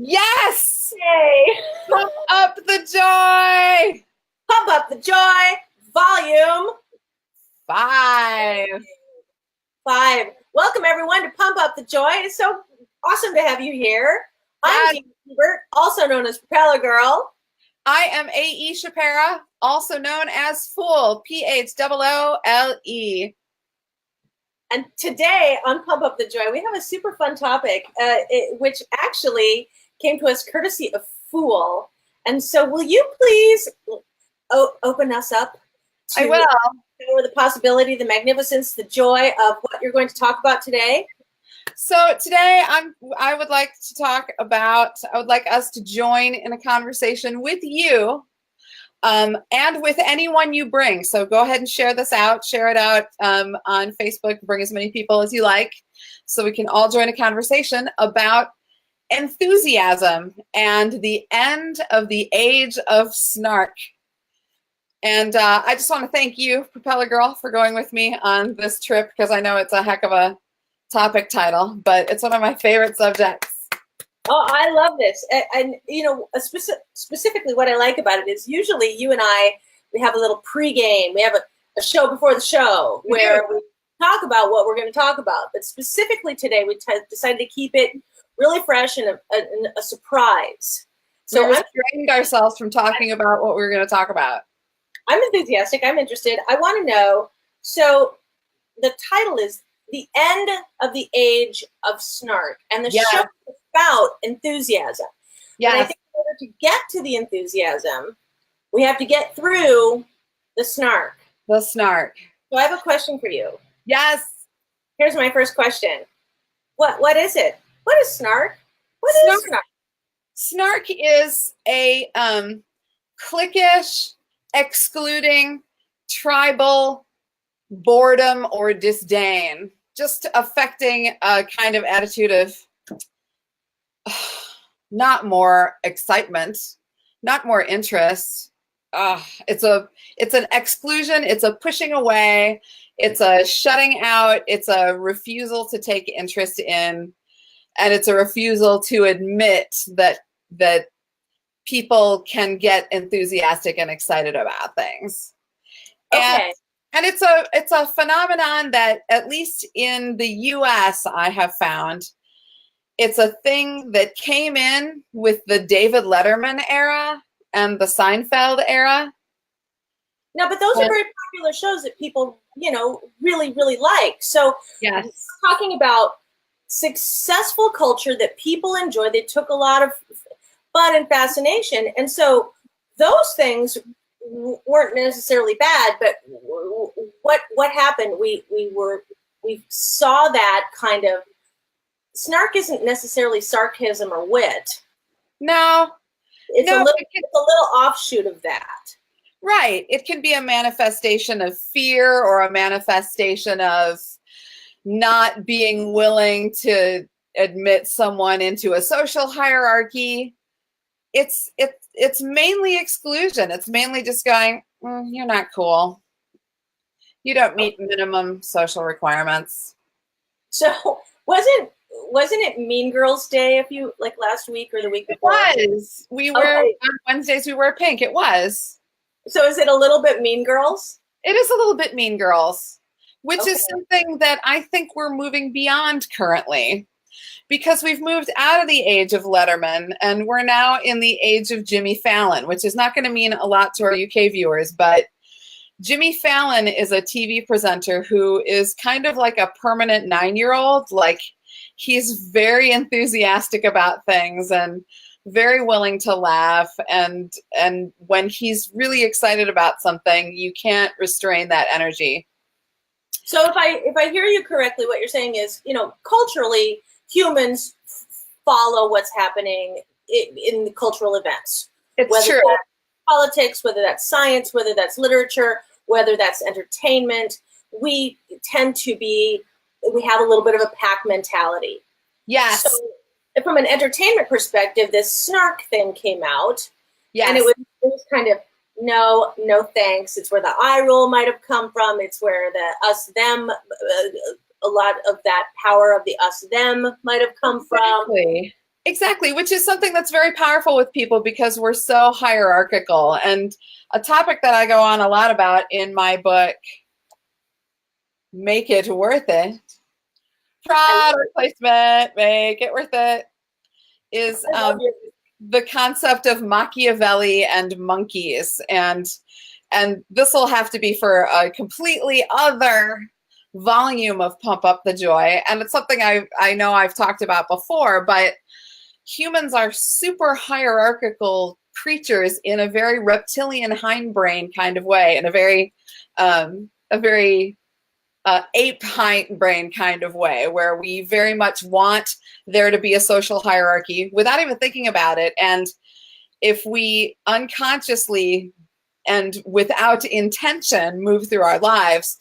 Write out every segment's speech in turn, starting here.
Yes! Yay! Pump up the joy! Pump up the joy, volume 5. 5. Welcome everyone to Pump Up the Joy. It's so awesome to have you here. I'm Yes. Deena, Ebbert, also known as Propellergirl. I am A.E. Shapira, also known as Phoole, Phoole. And today on Pump Up the Joy, we have a super fun topic, which actually came to us courtesy of Phoole. And so will you please open us up to I will. the possibility, the magnificence, the joy of what you're going to talk about today? So today I would like us to join in a conversation with you and with anyone you bring. So go ahead and share it out on Facebook, bring as many people as you like, so we can all join a conversation about enthusiasm and the end of the age of snark. And I just want to thank you, Propeller Girl, for going with me on this trip, because I know it's a heck of a topic title, but it's one of my favorite subjects. Oh, I love this. And you know, specifically what I like about it is usually you and I, we have a little pregame. We have a show before the show where we talk about what we're going to talk about. But specifically today, we decided to keep it really fresh and a surprise. So we restrained ourselves from talking about what we were going to talk about. I'm enthusiastic. I'm interested. I want to know. So the title is The End of the Age of Snark. And the show is about enthusiasm. Yeah. I think in order to get to the enthusiasm, we have to get through the snark. The snark. So I have a question for you. Yes. Here's my first question. What is it? What is snark? What is snark? Snark is a cliquish, excluding, tribal boredom or disdain, just affecting a kind of attitude of not more excitement, not more interest. It's an exclusion. It's a pushing away. It's a shutting out. It's a refusal to take interest in, and it's a refusal to admit that people can get enthusiastic and excited about things. Okay. And it's a phenomenon that, at least in the US, I have found, it's a thing that came in with the David Letterman era and the Seinfeld era. No, but those are very popular shows that people, really, really like. So yes, we're talking about successful culture that people enjoy. They took a lot of fun and fascination. And so those things weren't necessarily bad, but what happened? We saw that kind of snark isn't necessarily sarcasm or wit. No, it's a little offshoot of that. Right. It can be a manifestation of fear or a manifestation of not being willing to admit someone into a social hierarchy. It's mainly exclusion. It's mainly just going, you're not cool. You don't meet minimum social requirements. So wasn't it Mean Girls Day last week or the week before? It was. On Wednesdays we wear pink. It was. So is it a little bit Mean Girls? It is a little bit Mean Girls, which is something that I think we're moving beyond currently, because we've moved out of the age of Letterman and we're now in the age of Jimmy Fallon, which is not going to mean a lot to our UK viewers, but Jimmy Fallon is a TV presenter who is kind of like a permanent 9-year-old. Like, he's very enthusiastic about things and very willing to laugh. And when he's really excited about something, you can't restrain that energy. So if I hear you correctly, what you're saying is, culturally, humans follow what's happening in the cultural events. It's true. That's politics, whether that's science, whether that's literature, whether that's entertainment, we tend to we have a little bit of a pack mentality. Yes. So from an entertainment perspective, this snark thing came out. Yes. And it was kind of, no thanks. It's where the eye roll might have come from. It's where the us, them, a lot of that power of the us, them might have come from. Exactly, which is something that's very powerful with people because we're so hierarchical. And a topic that I go on a lot about in my book, Make It Worth It, product placement, make it worth it, is the concept of Machiavelli and monkeys. And this will have to be for a completely other volume of Pump Up the Joy. And it's something I know I've talked about before, but humans are super hierarchical creatures in a very reptilian hindbrain kind of way, in a very ape hindbrain kind of way, where we very much want there to be a social hierarchy without even thinking about it. And if we unconsciously and without intention move through our lives,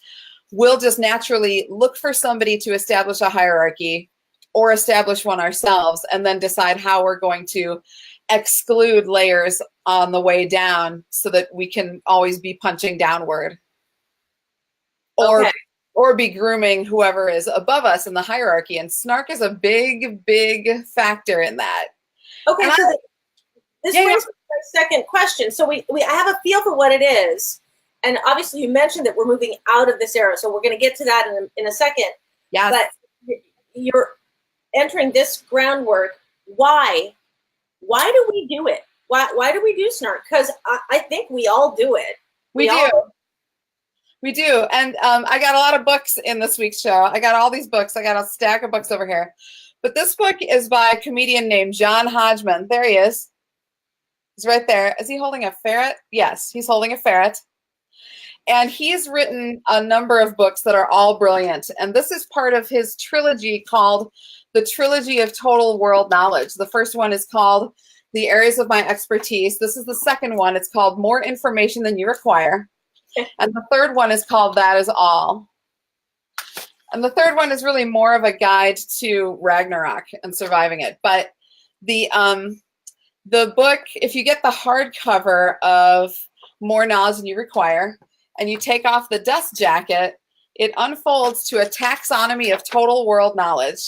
we'll just naturally look for somebody to establish a hierarchy or establish one ourselves, and then decide how we're going to exclude layers on the way down so that we can always be punching downward. Or be grooming whoever is above us in the hierarchy. And snark is a big, big factor in that. Okay, and so this brings me to my second question. So I have a feel for what it is. And obviously you mentioned that we're moving out of this era. So we're going to get to that in a second. Yes. But you're entering this groundwork. Why? Why do we do it? Why do we do snark? Because I think we all do it. We do. We do. And I got a lot of books in this week's show. I got all these books. I got a stack of books over here. But this book is by a comedian named John Hodgman. There he is. He's right there. Is he holding a ferret? Yes, he's holding a ferret. And he's written a number of books that are all brilliant. And this is part of his trilogy called The Trilogy of Total World Knowledge. The first one is called The Areas of My Expertise. This is the second one. It's called More Information Than You Require. And the third one is called That Is All. And the third one is really more of a guide to Ragnarok and surviving it. But the book, if you get the hardcover of More Knowledge Than You Require, and you take off the dust jacket, it unfolds to a taxonomy of total world knowledge.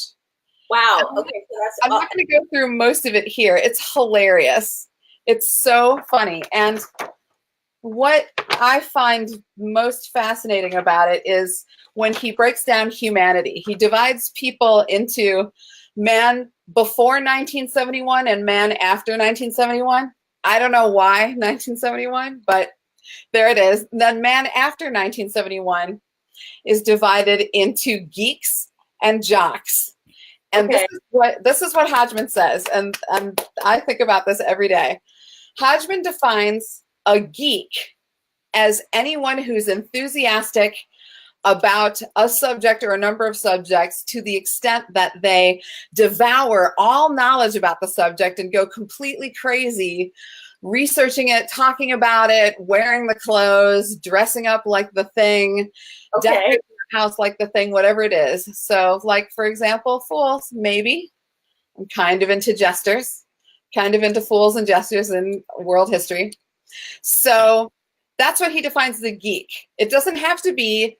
Wow. Okay. So I'm not going to go through most of it here. It's hilarious. It's so funny. And what I find most fascinating about it is when he breaks down humanity. He divides people into man before 1971 and man after 1971. I don't know why 1971, but there it is. Then man after 1971 is divided into geeks and jocks. And this is what Hodgman says, and I think about this every day. Hodgman defines a geek as anyone who's enthusiastic about a subject or a number of subjects to the extent that they devour all knowledge about the subject and go completely crazy researching it, talking about it, wearing the clothes, dressing up like the thing, decorating your house like the thing, whatever it is. So, like, for example, fools, maybe. I'm kind of into jesters, kind of into fools and jesters in world history. So that's what he defines the geek. It doesn't have to be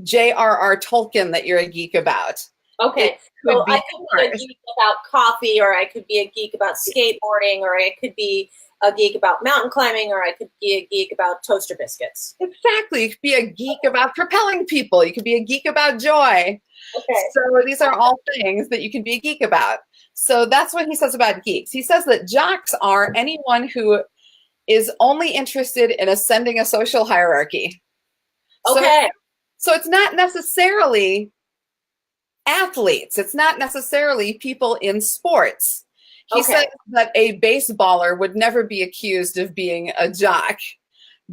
J.R.R. Tolkien that you're a geek about. Okay, so I could be a geek about coffee, or I could be a geek about skateboarding, or I could be a geek about mountain climbing, or I could be a geek about toaster biscuits. Exactly. You could be a geek about propelling people. You could be a geek about joy. Okay. So these are all things that you can be a geek about. So that's what he says about geeks. He says that jocks are anyone who is only interested in ascending a social hierarchy. Okay. So it's not necessarily athletes. It's not necessarily people in sports. He says that a baseballer would never be accused of being a jock.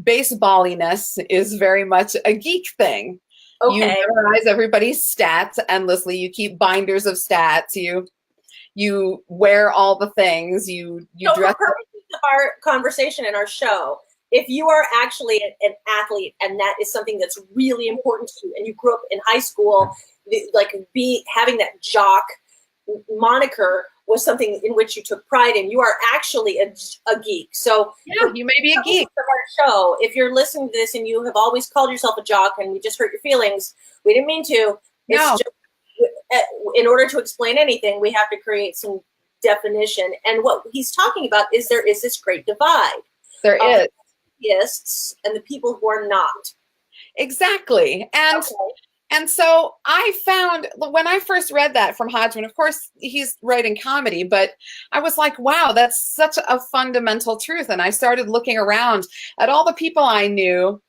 Baseballiness is very much a geek thing. You memorize everybody's stats endlessly. You keep binders of stats. You wear all the things. You so dress. For purposes of our conversation and our show, if you are actually an athlete and that is something that's really important to you, and you grew up in high school, like having that jock moniker was something in which you took pride in, you are actually a geek. So yeah, you may be a geek. Of our show, if you're listening to this and you have always called yourself a jock and we just hurt your feelings, we didn't mean to. No. It's just, in order to explain anything, we have to create some definition. And what he's talking about is there is this great divide. There is. Enthusiasts and the people who are not. Exactly. And so I found when I first read that from Hodgman, of course, he's writing comedy, but I was like, wow, that's such a fundamental truth. And I started looking around at all the people I knew.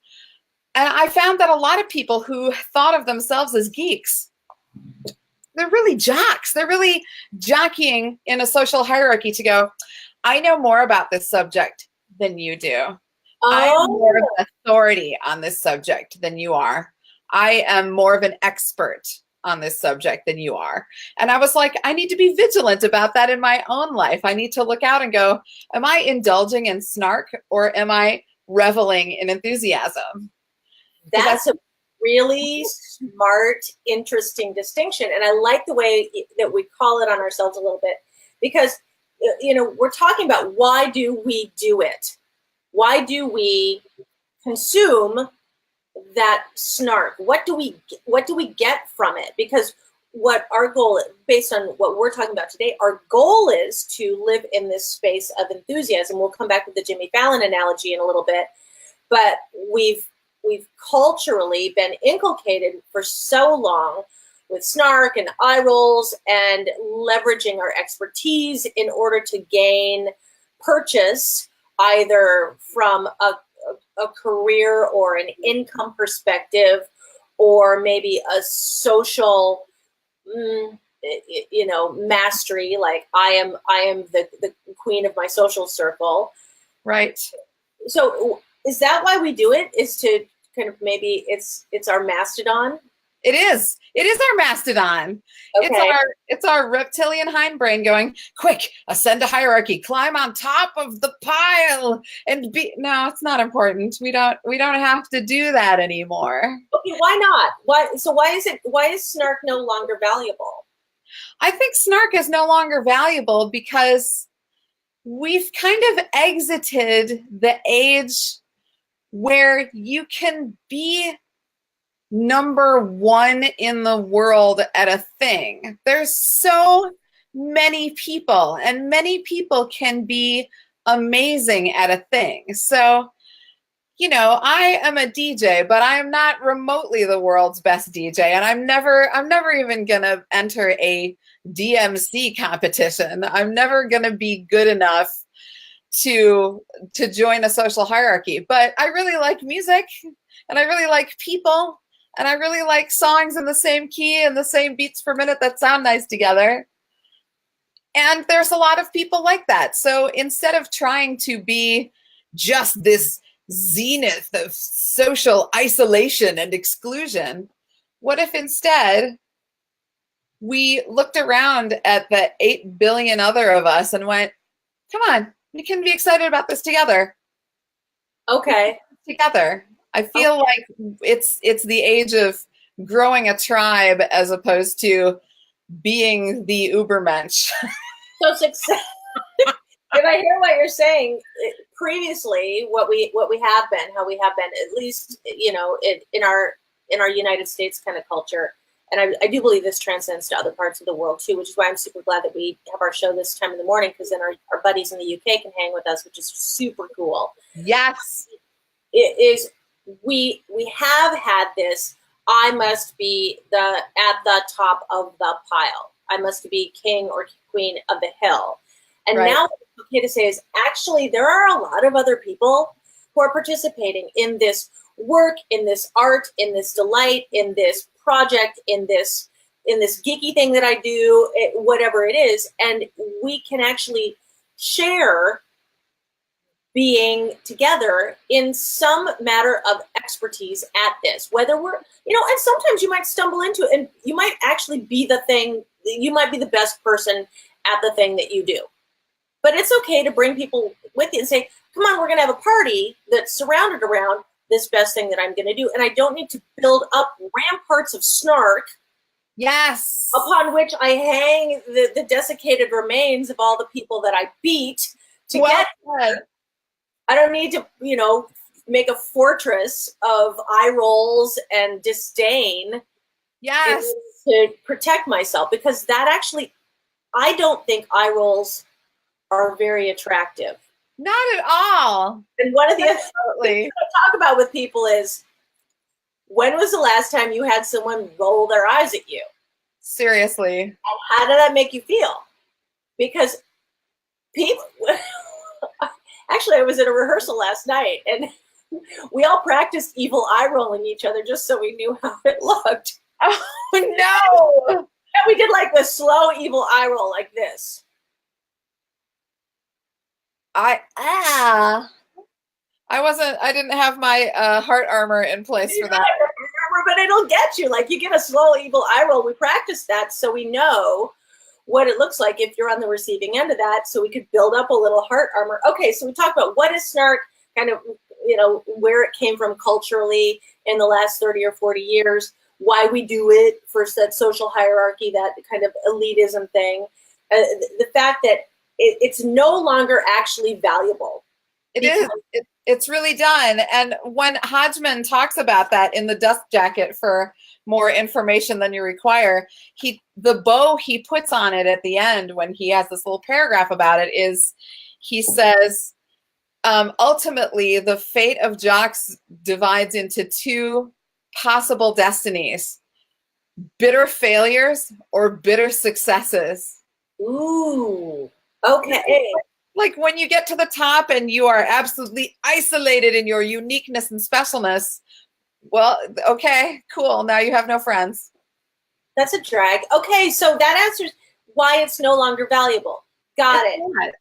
And I found that a lot of people who thought of themselves as geeks, they're really jocks. They're really jockeying in a social hierarchy to go, I know more about this subject than you do. I am more of an authority on this subject than you are. I am more of an expert on this subject than you are. And I was like, I need to be vigilant about that in my own life. I need to look out and go, am I indulging in snark or am I reveling in enthusiasm? That's a really smart, interesting distinction. And I like the way that we call it on ourselves a little bit, because, we're talking about why do we do it? Why do we consume that snark? What do we get from it? Because what our goal, based on what we're talking about today, our goal is to live in this space of enthusiasm. We'll come back with the Jimmy Fallon analogy in a little bit, but we've culturally been inculcated for so long with snark and eye rolls and leveraging our expertise in order to gain purchase, either from a career or an income perspective, or maybe a social, mastery. Like I am the queen of my social circle. Right. So is that why we do it? Is to kind of, maybe it's our mastodon? It is. It is our mastodon. Okay. It's our reptilian hindbrain going, quick, ascend a hierarchy, climb on top of the pile and be. No, it's not important. We don't have to do that anymore. Okay, why not? Why is snark no longer valuable? I think snark is no longer valuable because we've kind of exited the age where you can be number one in the world at a thing. There's so many people, and many people can be amazing at a thing. So, I am a DJ, but I am not remotely the world's best DJ, and I'm never even gonna enter a DMC competition. I'm never gonna be good enough to join a social hierarchy. But I really like music, and I really like people. And I really like songs in the same key and the same beats per minute that sound nice together. And there's a lot of people like that. So instead of trying to be just this zenith of social isolation and exclusion, what if instead we looked around at the 8 billion other of us and went, come on, we can be excited about this together. Okay. Together. I feel like it's the age of growing a tribe as opposed to being the Ubermensch. So success. If I hear what you're saying, previously, what we have been, how we have been, at least in our United States kind of culture, and I do believe this transcends to other parts of the world too, which is why I'm super glad that we have our show this time in the morning, because then our buddies in the UK can hang with us, which is super cool. Yes, it is. We have had this, I must be at the top of the pile. I must be king or queen of the hill. And right. Now what it's okay to say is, actually, there are a lot of other people who are participating in this work, in this art, in this delight, in this project, in this geeky thing that I do, whatever it is. And we can actually share being together in some matter of expertise at this, whether we're, and sometimes you might stumble into it and you might actually be you might be the best person at the thing that you do. But it's okay to bring people with you and say, come on, we're going to have a party that's surrounded around this best thing that I'm going to do. And I don't need to build up ramparts of snark. Yes. Upon which I hang the desiccated remains of all the people that I beat to get there. I don't need to, make a fortress of eye rolls and disdain yes. to protect myself, because that actually I don't think eye rolls are very attractive. Not at all. And one of the other Absolutely. things I talk about with people is, when was the last time you had someone roll their eyes at you? Seriously. And how did that make you feel? Because people, actually, I was at a rehearsal last night, and we all practiced evil eye rolling each other just so we knew how it looked. Oh, no. And we did like the slow evil eye roll like this. I didn't have my heart armor in place for that. Remember, but it'll get you. Like, you get a slow evil eye roll. We practiced that so we know what it looks like if you're on the receiving end of that, so we could build up a little heart armor. Okay, so we talked about what is snark, kind of, where it came from culturally in the last 30 or 40 years, why we do it, first that social hierarchy, that kind of elitism thing, the fact that it's no longer actually valuable. It is. It's really done. And when Hodgman talks about that in the dust jacket, for more information than you require, the bow he puts on it at the end when he has this little paragraph about it is, he says, ultimately, the fate of jocks divides into two possible destinies: bitter failures or bitter successes. Ooh, okay. Like when you get to the top and you are absolutely isolated in your uniqueness and specialness, well, okay, cool. Now you have no friends. That's a drag. Okay, so that answers why it's no longer valuable. Got it.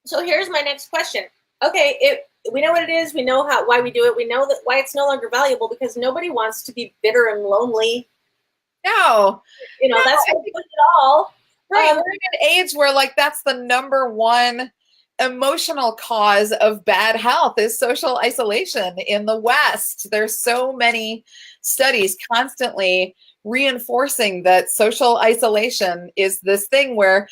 So here's my next question. Okay, we know what it is. We know why we do it. We know that why it's no longer valuable, because nobody wants to be bitter and lonely. No. That's not good at all. Right. We're in an age where, like, that's the number one emotional cause of bad health is social isolation in the West. There's so many studies constantly reinforcing that social isolation is this thing where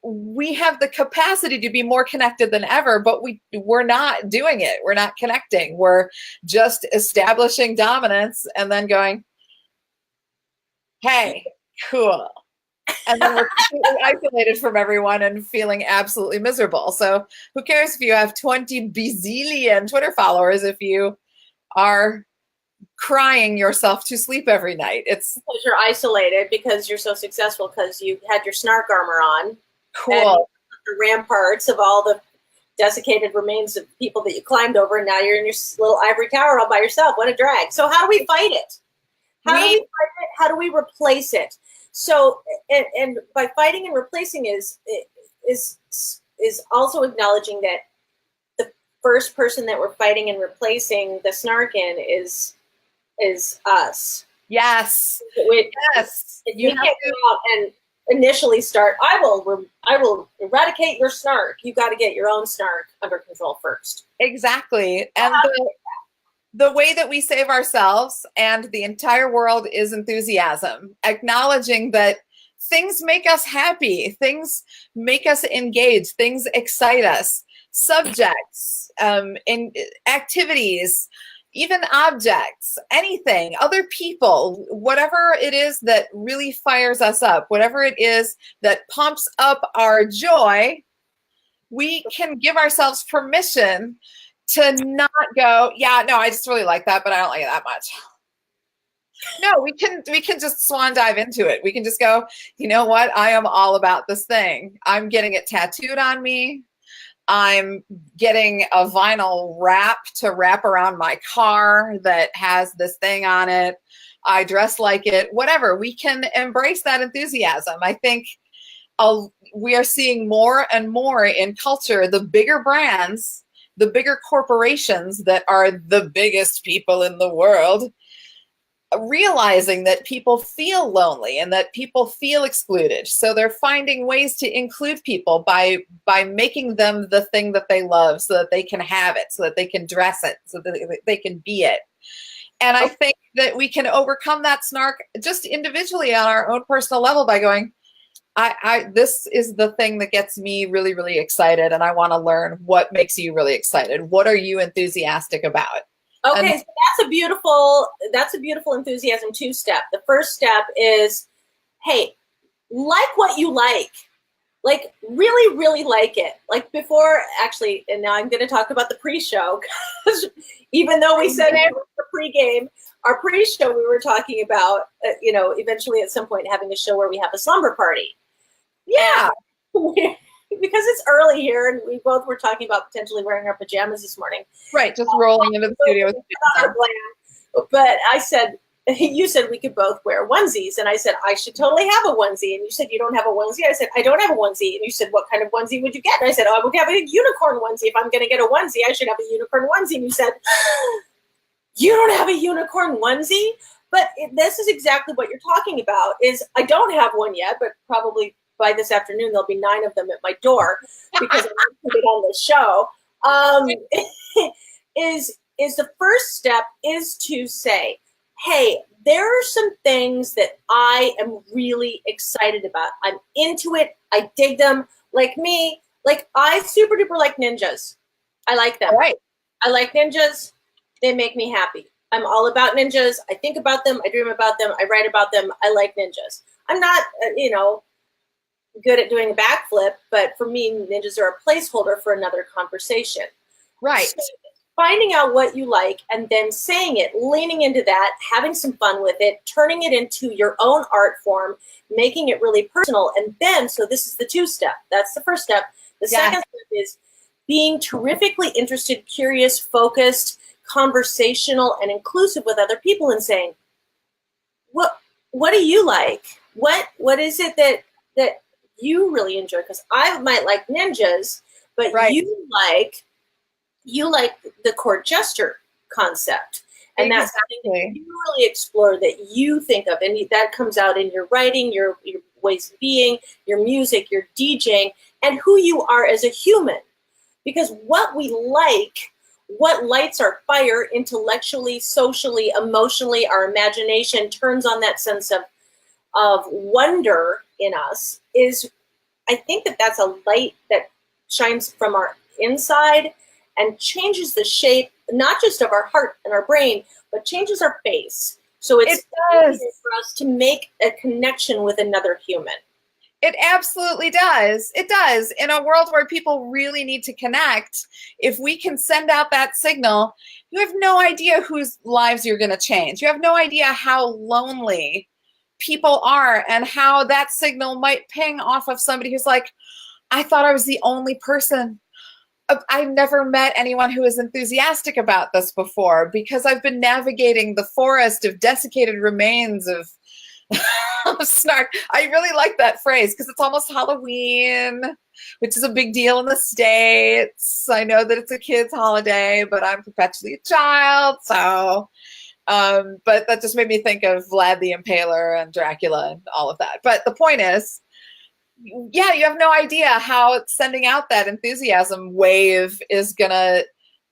we have the capacity to be more connected than ever, but we're not doing it. We're not connecting. We're just establishing dominance and then going, hey, cool. And then we're completely isolated from everyone and feeling absolutely miserable. So who cares if you have 20 bazillion Twitter followers if you are crying yourself to sleep every night? It's because you're isolated, because you're so successful, because you had your snark armor on. Cool. And the ramparts of all the desiccated remains of people that you climbed over, and now you're in your little ivory tower all by yourself. What a drag. So how do we fight it? How do we fight it? How do we replace it? So, and by fighting and replacing is also acknowledging that the first person that we're fighting and replacing the snark in is us. Yes. Yes. You can't go out and initially start, I will eradicate your snark. You got to get your own snark under control first. Exactly. And the way that we save ourselves and the entire world is enthusiasm, acknowledging that things make us happy, things make us engage, things excite us, subjects, in activities, even objects, anything, other people, whatever it is that really fires us up, whatever it is that pumps up our joy, we can give ourselves permission to not go, yeah, no, I just really like that, but I don't like it that much. No, we can just swan dive into it. We can just go, you know what? I am all about this thing. I'm getting it tattooed on me. I'm getting a vinyl wrap to wrap around my car that has this thing on it. I dress like it, whatever. We can embrace that enthusiasm. I think we are seeing more and more in culture, the bigger brands, the bigger corporations that are the biggest people in the world, realizing that people feel lonely and that people feel excluded. So they're finding ways to include people by making them the thing that they love, so that they can have it, so that they can dress it, so that they can be it. And I think that we can overcome that snark just individually on our own personal level by going, this is the thing that gets me really, really excited, and I want to learn what makes you really excited. What are you enthusiastic about? Okay, so that's a beautiful enthusiasm 2-step. The first step is, hey, like what you like really, really like it. Like before, actually, and now I'm going to talk about the pre-show, because even though we said the pre-game, our pre-show, we were talking about, eventually at some point having a show where we have a slumber party. Yeah. Because it's early here, and we both were talking about potentially wearing our pajamas this morning. Right, just rolling into the studio with our plan. But I said, you said we could both wear onesies, and I said I should totally have a onesie, and you said you don't have a onesie. I said I don't have a onesie, and you said what kind of onesie would you get? And I said, oh, I would have a unicorn onesie. If I'm going to get a onesie, I should have a unicorn onesie. And you said, you don't have a unicorn onesie? But this is exactly what you're talking about. Is I don't have one yet, but probably by this afternoon there'll be 9 of them at my door because I want to put it on the show. Is the first step is to say, hey, there are some things that I am really excited about. I'm into it. I dig them. Like me, like I super duper like ninjas. I like them. Right. I like ninjas. They make me happy. I'm all about ninjas. I think about them. I dream about them. I write about them. I like ninjas. I'm not, good at doing a backflip, but for me, ninjas are a placeholder for another conversation. Right. So finding out what you like and then saying it, leaning into that, having some fun with it, turning it into your own art form, making it really personal. And then, so this is the 2-step. That's the first step. The second step is being terrifically interested, curious, focused, conversational, and inclusive with other people and saying, what do you like? What is it that you really enjoy? Because I might like ninjas, but you like the court jester concept. And that's something that you really explore, that you think of. And that comes out in your writing, your ways of being, your music, your DJing, and who you are as a human. Because what we like, what lights our fire intellectually, socially, emotionally, our imagination, turns on that sense of wonder in us, is, I think that's a light that shines from our inside and changes the shape, not just of our heart and our brain, but changes our face. So it's easier for us to make a connection with another human. It absolutely does. It does. In a world where people really need to connect, if we can send out that signal, you have no idea whose lives you're going to change. You have no idea how lonely people are and how that signal might ping off of somebody who's like, I thought I was the only person. I've never met anyone who is enthusiastic about this before because I've been navigating the forest of desiccated remains of snark. I really like that phrase because it's almost Halloween, which is a big deal in the States. I know that it's a kid's holiday, but I'm perpetually a child. So, but that just made me think of Vlad the Impaler and Dracula and all of that. But the point is, yeah, you have no idea how sending out that enthusiasm wave is going to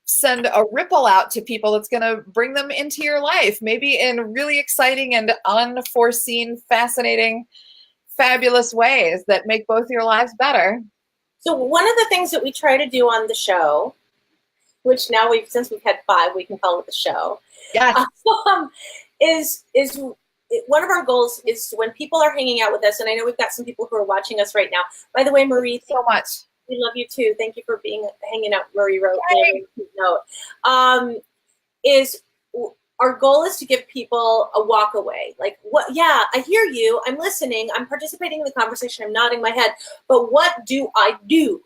send a ripple out to people that's going to bring them into your life, maybe in really exciting and unforeseen, fascinating, fabulous ways that make both your lives better. So one of the things that we try to do on the show, which now since we've had 5, we can call it the show. Yes. Is one of our goals is when people are hanging out with us, and I know we've got some people who are watching us right now. By the way, Marie, so much. We love you too. Thank you for hanging out. Marie wrote a note. Is our goal is to give people a walk away. Like, what? Yeah, I hear you. I'm listening. I'm participating in the conversation. I'm nodding my head. But what do I do?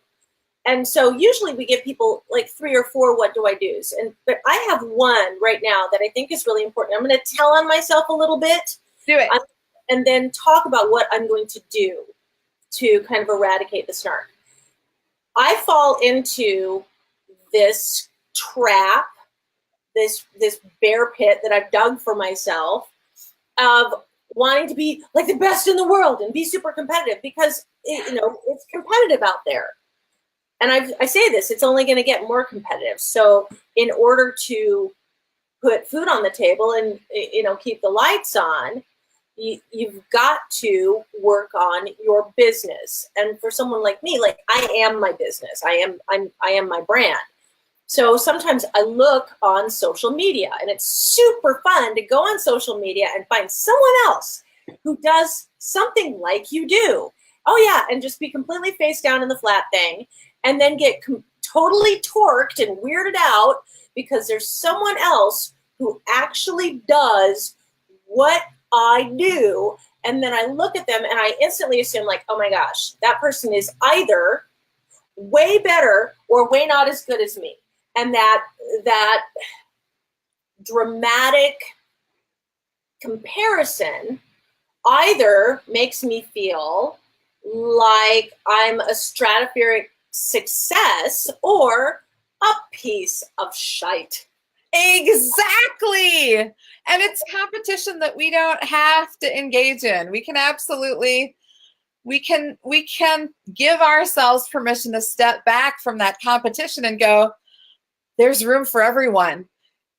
And so usually we give people like 3 or 4 what do I do's. But I have one right now that I think is really important. I'm going to tell on myself a little bit. Do it. And then talk about what I'm going to do to kind of eradicate the snark. I fall into this trap, this bear pit that I've dug for myself of wanting to be like the best in the world and be super competitive because it's competitive out there. And I say this, it's only going to get more competitive. So in order to put food on the table and keep the lights on, you've got to work on your business. And for someone like me, like I am my business. I am my brand. So sometimes I look on social media and it's super fun to go on social media and find someone else who does something like you do. Oh yeah, and just be completely face down in the flat thing, and then get totally torqued and weirded out because there's someone else who actually does what I do. And then I look at them and I instantly assume, like, oh my gosh, that person is either way better or way not as good as me. And that dramatic comparison either makes me feel like I'm a stratospheric success or a piece of shite. Exactly. And it's competition that we don't have to engage in. We can absolutely, we can give ourselves permission to step back from that competition and go, there's room for everyone.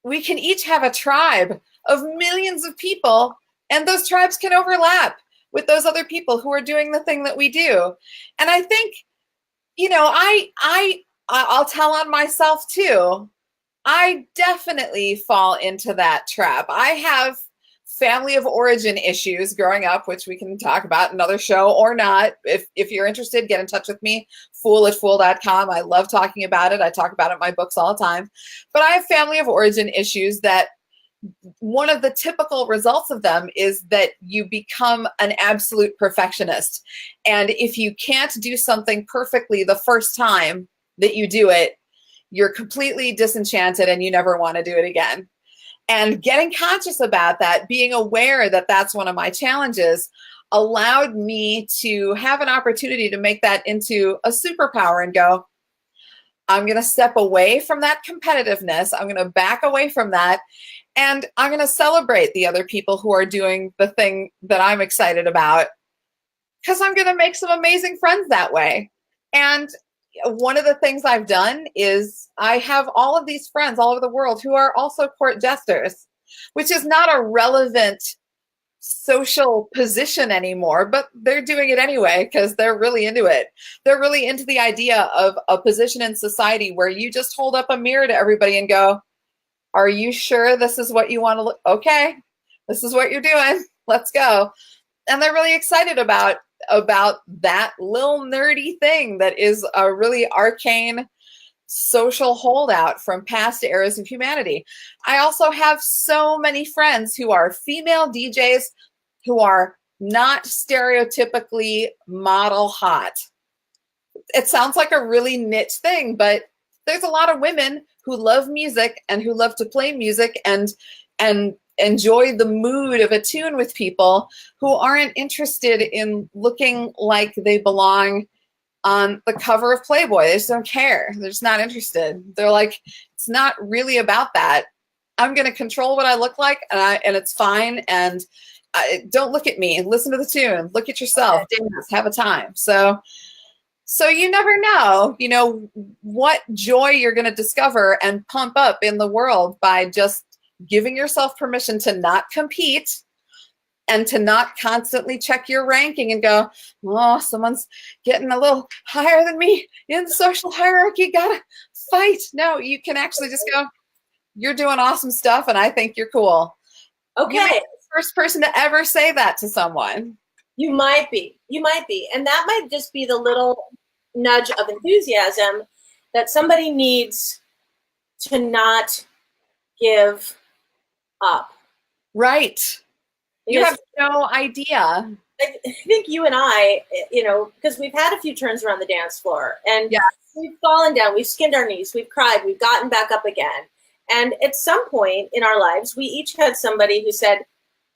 We can each have a tribe of millions of people, and those tribes can overlap with those other people who are doing the thing that we do. And I think, you know, I'll tell on myself too. I definitely fall into that trap. I have family of origin issues growing up, which we can talk about another show or not. If you're interested, get in touch with me, Phoole@Phoole.com. I love talking about it. I talk about it in my books all the time. But I have family of origin issues that one of the typical results of them is that you become an absolute perfectionist. And if you can't do something perfectly the first time that you do it, you're completely disenchanted and you never want to do it again. And getting conscious about that, being aware that that's one of my challenges, allowed me to have an opportunity to make that into a superpower and go, I'm going to step away from that competitiveness. I'm going to back away from that. And I'm going to celebrate the other people who are doing the thing that I'm excited about, because I'm going to make some amazing friends that way. And one of the things I've done is I have all of these friends all over the world who are also court jesters, which is not a relevant social position anymore, but they're doing it anyway because they're really into it. They're really into the idea of a position in society where you just hold up a mirror to everybody and go, are you sure this is what you want to look? Okay, this is what you're doing. Let's go. And they're really excited about that little nerdy thing that is a really arcane social holdout from past eras of humanity. I also have so many friends who are female DJs who are not stereotypically model hot. It sounds like a really niche thing, but there's a lot of women who love music and who love to play music and enjoy the mood of a tune with people who aren't interested in looking like they belong on the cover of Playboy. They just don't care. They're just not interested. They're like, it's not really about that. I'm going to control what I look like, and it's fine. And don't look at me. Listen to the tune. Look at yourself. Dance. Have a time. So you never know, what joy you're going to discover and pump up in the world by just giving yourself permission to not compete and to not constantly check your ranking and go, oh, someone's getting a little higher than me in the social hierarchy. Gotta fight. No, you can actually just go, you're doing awesome stuff and I think you're cool. Okay. You might be the first person to ever say that to someone. You might be. And that might just be the little nudge of enthusiasm that somebody needs to not give up. Right. You have no idea. I think you and I, because we've had a few turns around the dance floor and we've fallen down, we've skinned our knees, we've cried, we've gotten back up again. And at some point in our lives, we each had somebody who said,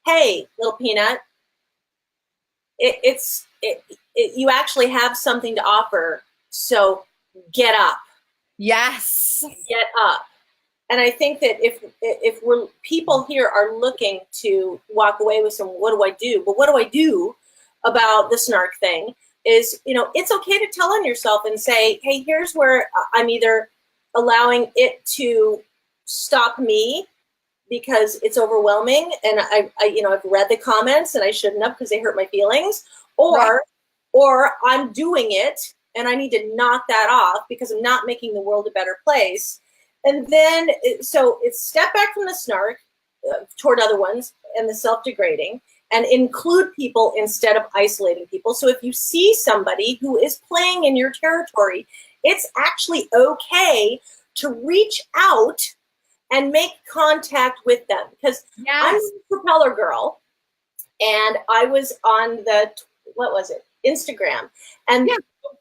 hey, little peanut, you actually have something to offer. So get up. Yes. Get up. And I think that if people here are looking to walk away with some, what do I do? But what do I do about the snark thing is, it's okay to tell on yourself and say, hey, here's where I'm either allowing it to stop me because it's overwhelming and I've read the comments and I shouldn't have because they hurt my feelings, or I'm doing it and I need to knock that off because I'm not making the world a better place. And then, so it's step back from the snark toward other ones and the self-degrading, and include people instead of isolating people. So if you see somebody who is playing in your territory, it's actually okay to reach out and make contact with them. Because I'm a Propeller Girl, and I was on the, what was it, Instagram, and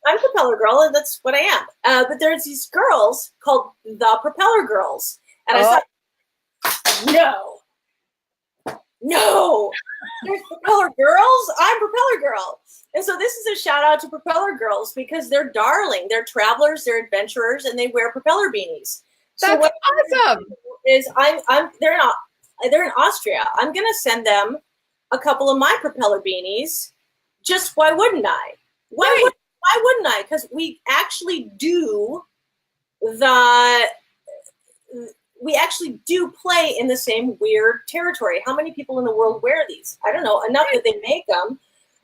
I'm Propeller Girl, and that's what I am. But there's these girls called the Propeller Girls, and I thought, no, there's Propeller Girls. I'm Propeller Girl. And so this is a shout out to Propeller Girls because they're darling. They're travelers, they're adventurers, and they wear propeller beanies. That's so what awesome. Is they're in Austria. I'm gonna send them a couple of my propeller beanies. Just why wouldn't I? Why wouldn't I? Because we actually do play in the same weird territory. How many people in the world wear these? I don't know. Enough that they make them.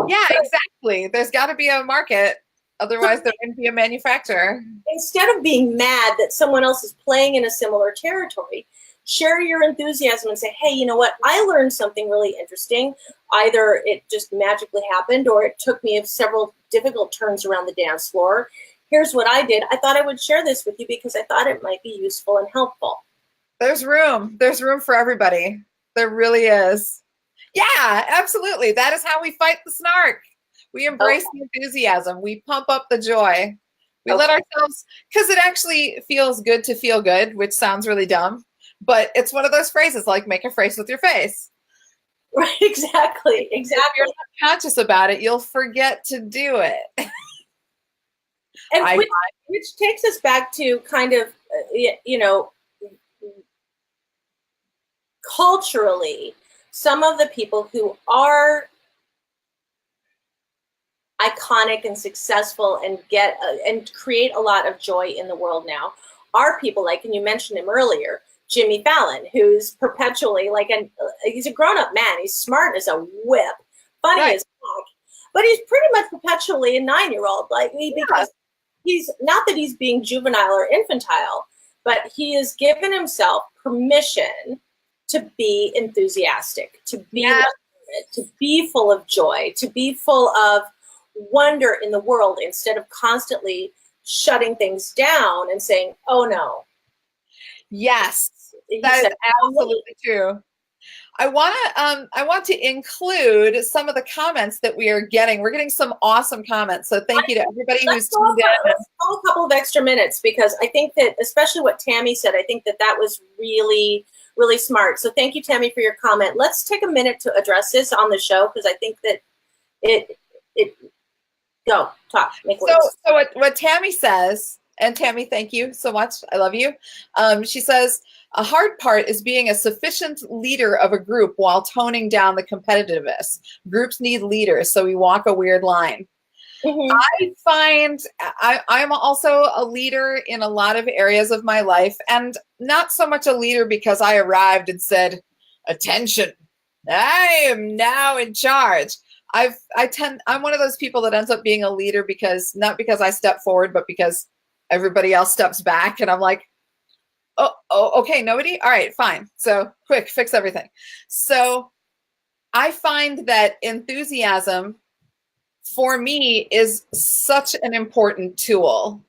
Yeah, exactly. There's got to be a market. Otherwise, there wouldn't be a manufacturer. Instead of being mad that someone else is playing in a similar territory, share your enthusiasm and say, hey, you know what? I learned something really interesting. Either it just magically happened or it took me several difficult turns around the dance floor. Here's what I did. I thought I would share this with you because I thought it might be useful and helpful. There's room. There's room for everybody. There really is. Yeah, absolutely. That is how we fight the snark. We embrace the enthusiasm. We pump up the joy. We let ourselves, because it actually feels good to feel good, which sounds really dumb, but it's one of those phrases like make a face with your face. Right, exactly. If you're not conscious about it, you'll forget to do it. And which takes us back to kind of, culturally, some of the people who are iconic and successful and and create a lot of joy in the world now are people like, and you mentioned him earlier, Jimmy Fallon, who's perpetually he's a grown-up man. He's smart as a whip, funny as fuck, but he's pretty much perpetually a 9-year-old, because he's not that he's being juvenile or infantile, but he has given himself permission to be enthusiastic, to be full of joy, to be full of wonder in the world instead of constantly shutting things down and saying, oh no. Yes, that is absolutely true. I want to include some of the comments that we are getting. We're getting some awesome comments. So thank you to everybody who's tuned in. Let's go a couple of extra minutes because I think that, especially what Tammy said, I think that was really, really smart. So thank you, Tammy, for your comment. Let's take a minute to address this on the show because I think that go talk. Make words. So what Tammy says, and Tammy, thank you so much. I love you. She says, a hard part is being a sufficient leader of a group while toning down the competitiveness. Groups need leaders, so we walk a weird line. Mm-hmm. I find I'm also a leader in a lot of areas of my life, and not so much a leader because I arrived and said, attention, I am now in charge. I'm one of those people that ends up being a leader not because I step forward, but because everybody else steps back, and I'm like, oh, okay, nobody? All right, fine. So quick, fix everything. So I find that enthusiasm for me is such an important tool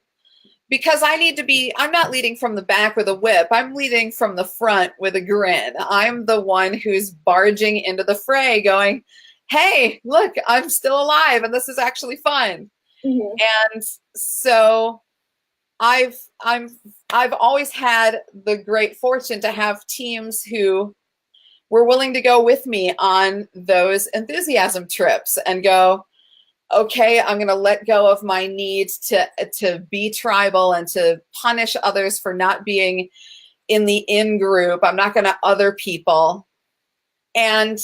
because I'm not leading from the back with a whip. I'm leading from the front with a grin. I'm the one who's barging into the fray going, hey, look, I'm still alive and this is actually fun. Mm-hmm. And so I've always had the great fortune to have teams who were willing to go with me on those enthusiasm trips and go, okay, I'm going to let go of my need to be tribal and to punish others for not being in the in-group. I'm not going to other people. And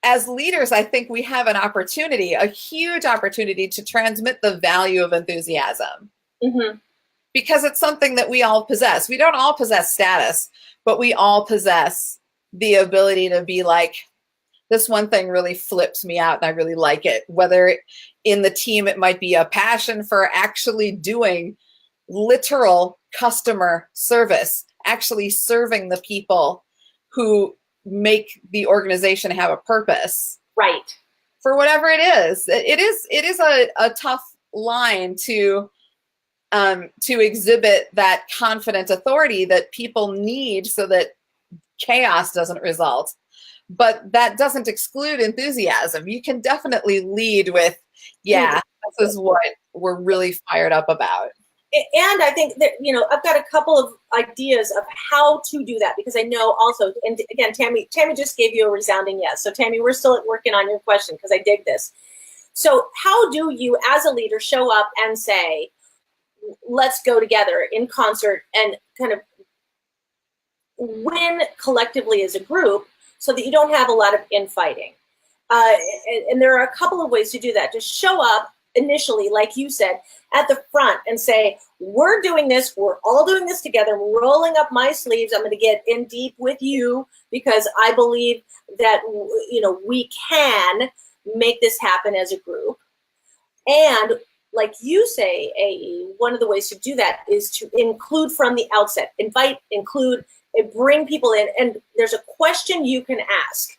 as leaders, I think we have an opportunity, a huge opportunity to transmit the value of enthusiasm. Mm-hmm. Because it's something that we all possess. We don't all possess status, but we all possess the ability to be like, this one thing really flips me out and I really like it. Whether in the team, it might be a passion for actually doing literal customer service, actually serving the people who make the organization have a purpose. Right. For whatever it is. It is a tough line to exhibit that confident authority that people need so that chaos doesn't result. But that doesn't exclude enthusiasm. You can definitely lead with, yeah, this is what we're really fired up about. And I think that, I've got a couple of ideas of how to do that, because I know also, and again, Tammy just gave you a resounding yes. So Tammy, we're still working on your question because I dig this. So how do you as a leader show up and say, let's go together in concert and kind of win collectively as a group so that you don't have a lot of infighting? And there are a couple of ways to do that. Just show up initially, like you said, at the front and say, we're doing this, we're all doing this together, I'm rolling up my sleeves, I'm going to get in deep with you because I believe that, we can make this happen as a group. And like you say, one of the ways to do that is to include from the outset, invite, include, bring people in. And there's a question you can ask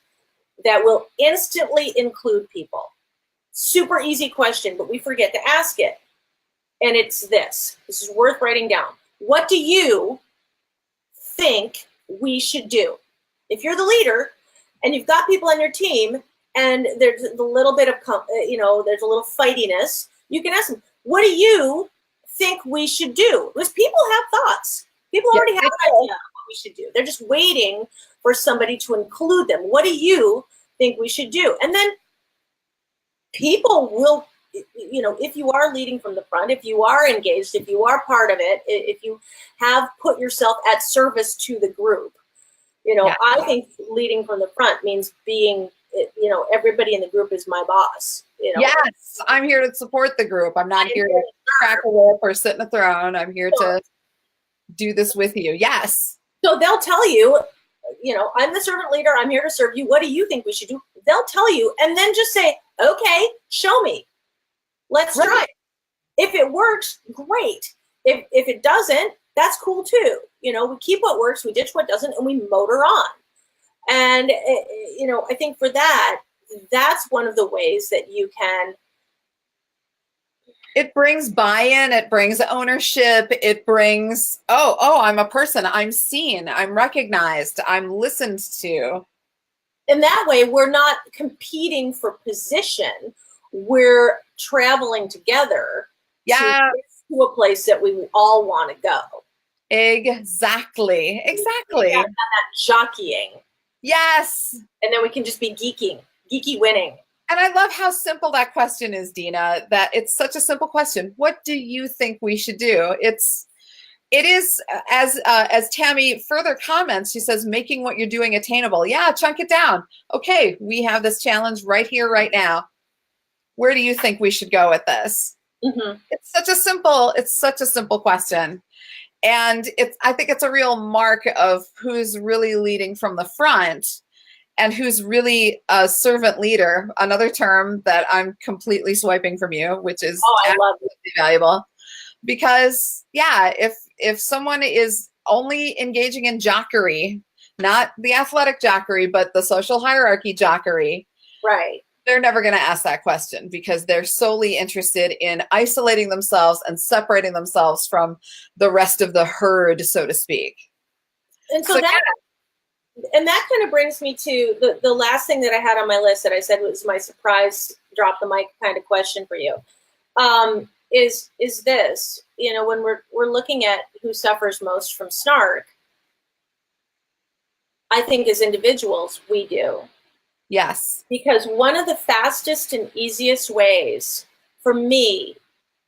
that will instantly include people. Super easy question, but we forget to ask it. And it's this. This is worth writing down. What do you think we should do? If you're the leader and you've got people on your team and there's a little bit of, there's a little fightiness, you can ask them, what do you think we should do? Because people have thoughts. People already have an idea of what we should do. They're just waiting for somebody to include them. What do you think we should do? And then people will, if you are leading from the front, if you are engaged, if you are part of it, if you have put yourself at service to the group, I think leading from the front means being, everybody in the group is my boss. Yes, I'm here to support the group. I'm not here to crack a whip or sit in a throne. I'm here to do this with you. Yes. So they'll tell you, I'm the servant leader. I'm here to serve you. What do you think we should do? They'll tell you, and then just say, okay, show me. Let's try it. If it works, great. If it doesn't, that's cool too. We keep what works, we ditch what doesn't, and we motor on. And, I think for that, that's one of the ways that you can. It brings buy-in, it brings ownership, it brings, I'm a person, I'm seen, I'm recognized, I'm listened to. And that way, we're not competing for position. We're traveling together to a place that we all want to go. Exactly. Yeah, that jockeying. Yes. And then we can just be geeky winning. And I love how simple that question is, Deena, that it's such a simple question. What do you think we should do? It is, as Tammy further comments, she says, making what you're doing attainable. Yeah, chunk it down. Okay, we have this challenge right here, right now. Where do you think we should go with this? Mm-hmm. It's such a simple question. And I think it's a real mark of who's really leading from the front and who's really a servant leader, another term that I'm completely swiping from you, which is absolutely valuable. Because, if someone is only engaging in jockery, not the athletic jockery, but the social hierarchy jockery, right? They're never going to ask that question because they're solely interested in isolating themselves and separating themselves from the rest of the herd, so to speak. And so that kind of brings me to the last thing that I had on my list that I said was my surprise drop the mic kind of question for you. Is this, when we're looking at who suffers most from snark, I think as individuals, we do. Yes. Because one of the fastest and easiest ways for me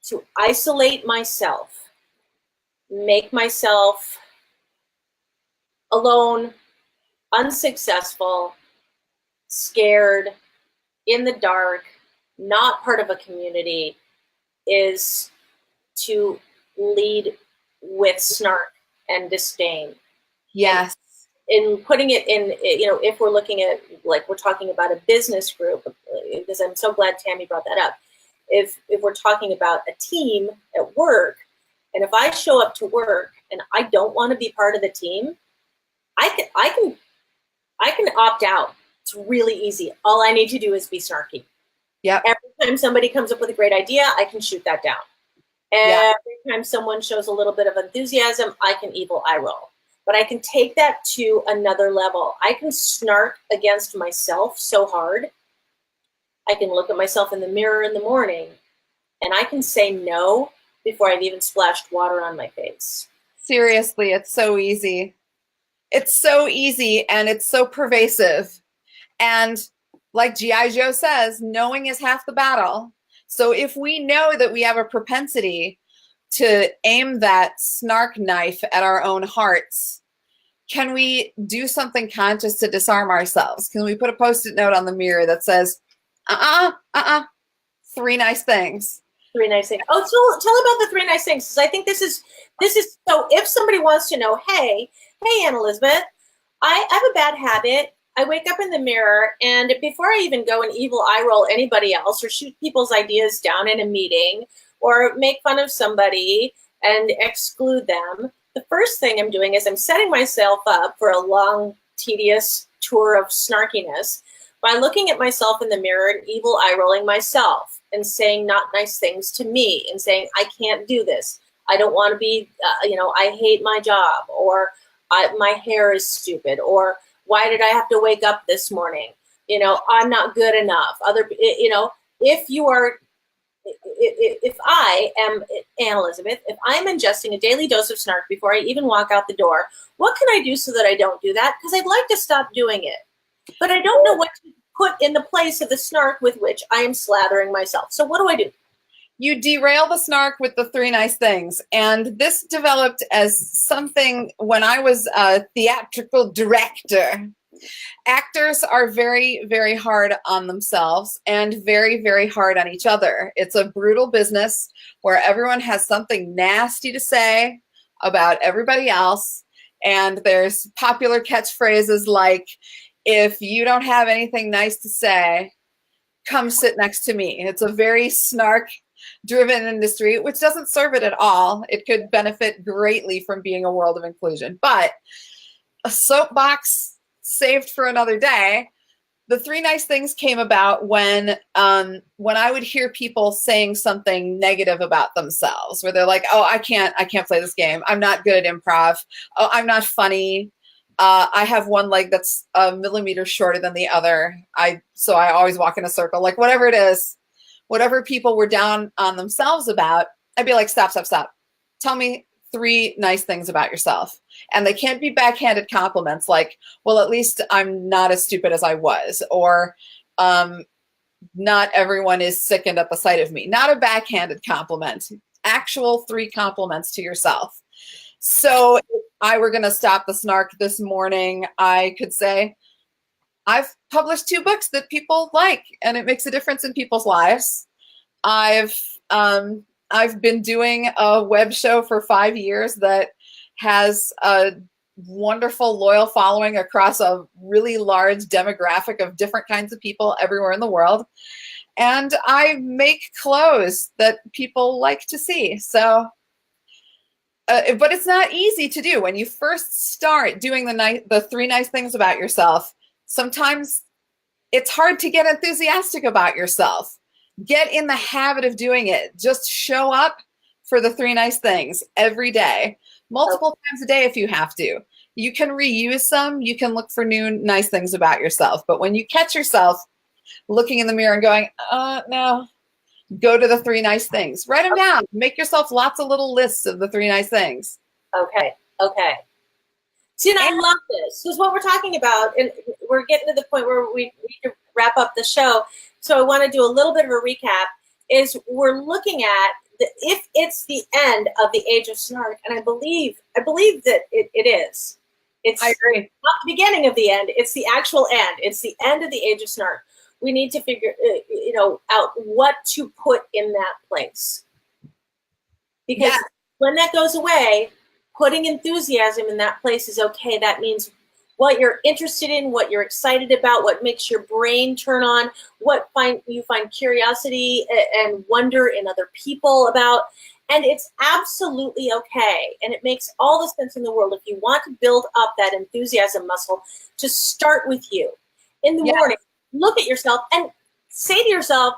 to isolate myself, make myself alone, unsuccessful, scared, in the dark, not part of a community, is to lead with snark and disdain. Yes. In putting it in, if we're looking at, like we're talking about a business group, because I'm so glad Tammy brought that up. If we're talking about a team at work, and if I show up to work and I don't want to be part of the team, I I can opt out. It's really easy. All I need to do is be snarky. Yep. Every time somebody comes up with a great idea, I can shoot that down. Yeah. Every time someone shows a little bit of enthusiasm, I can evil eye roll. But I can take that to another level. I can snark against myself so hard. I can look at myself in the mirror in the morning and I can say no before I've even splashed water on my face. Seriously, it's so easy. It's so easy and it's so pervasive. And like G.I. Joe says, knowing is half the battle. So if we know that we have a propensity to aim that snark knife at our own hearts, can we do something conscious to disarm ourselves? Can we put a Post-it note on the mirror that says, 3 nice things? 3 nice things. Oh, so tell about the 3 nice things. Because I think this is so. If somebody wants to know, hey, Aunt Elizabeth, I have a bad habit. I wake up in the mirror, and before I even go and evil eye roll anybody else or shoot people's ideas down in a meeting or make fun of somebody and exclude them, the first thing I'm doing is I'm setting myself up for a long, tedious tour of snarkiness by looking at myself in the mirror and evil eye rolling myself and saying not nice things to me and saying, I can't do this. I don't want to be, I hate my job, or my hair is stupid, or why did I have to wake up this morning? I'm not good enough. If I am Aunt Elizabeth, if I'm ingesting a daily dose of snark before I even walk out the door, what can I do so that I don't do that? Because I'd like to stop doing it, but I don't know what to put in the place of the snark with which I am slathering myself. So what do I do? You derail the snark with the 3 nice things. And this developed as something when I was a theatrical director. Actors are very, very hard on themselves and very, very hard on each other. It's a brutal business where everyone has something nasty to say about everybody else. And there's popular catchphrases like, if you don't have anything nice to say, come sit next to me. It's a very snark driven industry, which doesn't serve it at all. It could benefit greatly from being a world of inclusion. But a soapbox saved for another day. The 3 nice things came about when I would hear people saying something negative about themselves, where they're like, "Oh, I can't play this game. I'm not good at improv. Oh, I'm not funny. I have one leg that's a millimeter shorter than the other. So I always walk in a circle." Like whatever it is, whatever people were down on themselves about, I'd be like, stop. Tell me 3 nice things about yourself. And they can't be backhanded compliments like, well, at least I'm not as stupid as I was, or not everyone is sickened at the sight of me. Not a backhanded compliment, actual 3 compliments to yourself. So if I were going to stop the snark this morning, I could say, I've published 2 books that people like, and it makes a difference in people's lives. I've been doing a web show for 5 years that has a wonderful, loyal following across a really large demographic of different kinds of people everywhere in the world. And I make clothes that people like to see. So, but it's not easy to do when you first start doing the 3 nice things about yourself. Sometimes it's hard to get enthusiastic about yourself. Get in the habit of doing it. Just show up for the 3 nice things every day, multiple times a day if you have to. You can reuse some. You can look for new nice things about yourself. But when you catch yourself looking in the mirror and going, no, go to the 3 nice things. Write them down. Make yourself lots of little lists of the 3 nice things. Okay. See, and I love this, because what we're talking about, and we're getting to the point where we need to wrap up the show. So I want to do a little bit of a recap, is we're looking at if it's the end of the age of snark, and I believe that it is. I agree. Not the beginning of the end. It's the actual end. It's the end of the age of snark. We need to figure, out what to put in that place. Because when that goes away, putting enthusiasm in that place is okay. That means what you're interested in, what you're excited about, what makes your brain turn on, what you find curiosity and wonder in other people about. And it's absolutely okay. And it makes all the sense in the world if you want to build up that enthusiasm muscle to start with you. In the morning, look at yourself and say to yourself,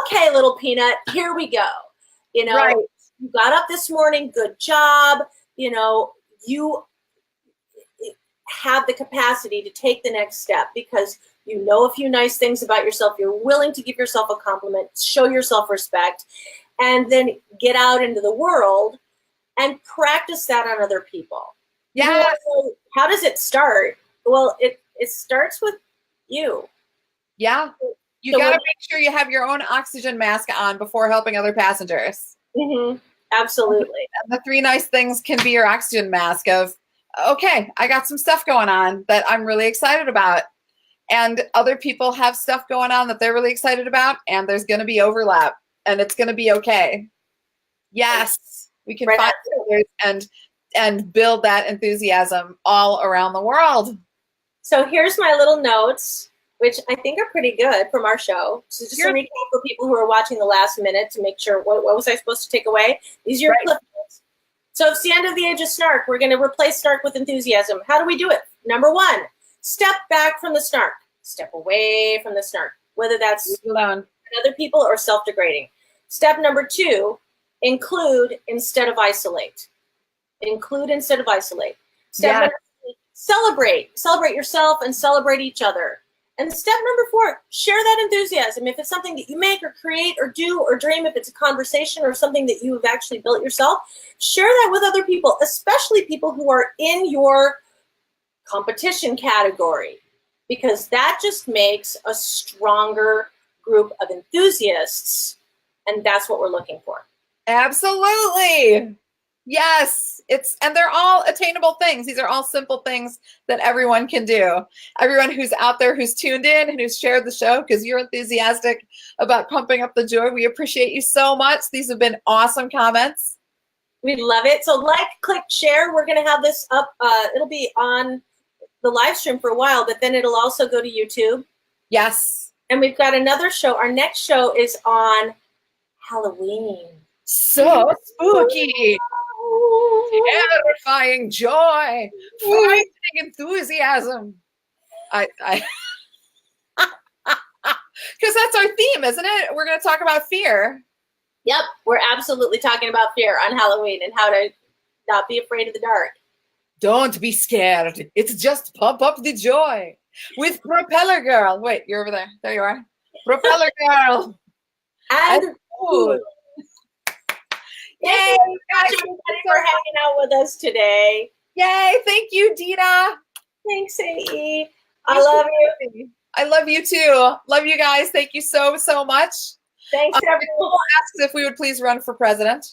okay, little peanut, here we go. You know, Right. you got up this morning, good job. You know, you have the capacity to take the next step because you know a few nice things about yourself. You're willing to give yourself a compliment, show yourself respect, and then get out into the world and practice that on other people. Yeah. How does it start? Well, it starts with you. Yeah. You got to make sure you have your own oxygen mask on before helping other passengers. Mm-hmm. Absolutely. And the 3 nice things can be your oxygen mask of, okay, I got some stuff going on that I'm really excited about. And other people have stuff going on that they're really excited about. And there's going to be overlap. And it's going to be okay. Yes, we can find others and build that enthusiasm all around the world. So here's my little notes, which I think are pretty good from our show. So just to recap for people who are watching the last minute to make sure what was I supposed to take away. These are your clip notes. So it's the end of the age of snark. We're going to replace snark with enthusiasm. How do we do it? Number 1, step back from the snark. Step away from the snark, whether that's alone, other people or self-degrading. Step number 2, include instead of isolate. Include instead of isolate. Step number 3, celebrate. Celebrate yourself and celebrate each other. And step number 4, share that enthusiasm. If it's something that you make or create or do or dream, if it's a conversation or something that you have actually built yourself, share that with other people, especially people who are in your competition category, because that just makes a stronger group of enthusiasts, and that's what we're looking for. Absolutely. Yes. And they're all attainable things. These are all simple things that everyone can do. Everyone who's out there, who's tuned in and who's shared the show, because you're enthusiastic about pumping up the joy. We appreciate you so much. These have been awesome comments. We love it. So click, share. We're going to have this up. It'll be on the live stream for a while, but then it'll also go to YouTube. Yes. And we've got another show. Our next show is on Halloween. So spooky. Terrifying joy. Frightening enthusiasm. Because that's our theme, isn't it? We're going to talk about fear. Yep. We're absolutely talking about fear on Halloween and how to not be afraid of the dark. Don't be scared. It's just pump up the joy with Propellergirl. Wait, you're over there. There you are. Propellergirl. And Phoole. Yay, thank you guys, everybody, for hanging out with us today. Yay, thank you, Deena. Thanks, AE. I love you. I love you too. Love you guys. Thank you so much. Thanks, everyone. People asked if we would please run for president.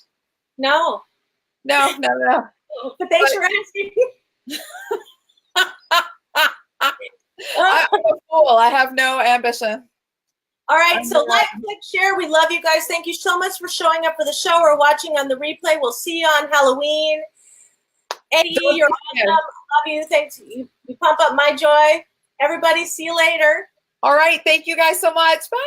No. No. But thanks for asking. I'm a fool. I have no ambition. All right, so like, click, share. We love you guys. Thank you so much for showing up for the show or watching on the replay. We'll see you on Halloween. Eddie, you're awesome. Love you. Thanks. You pump up my joy. Everybody, see you later. All right. Thank you guys so much. Bye.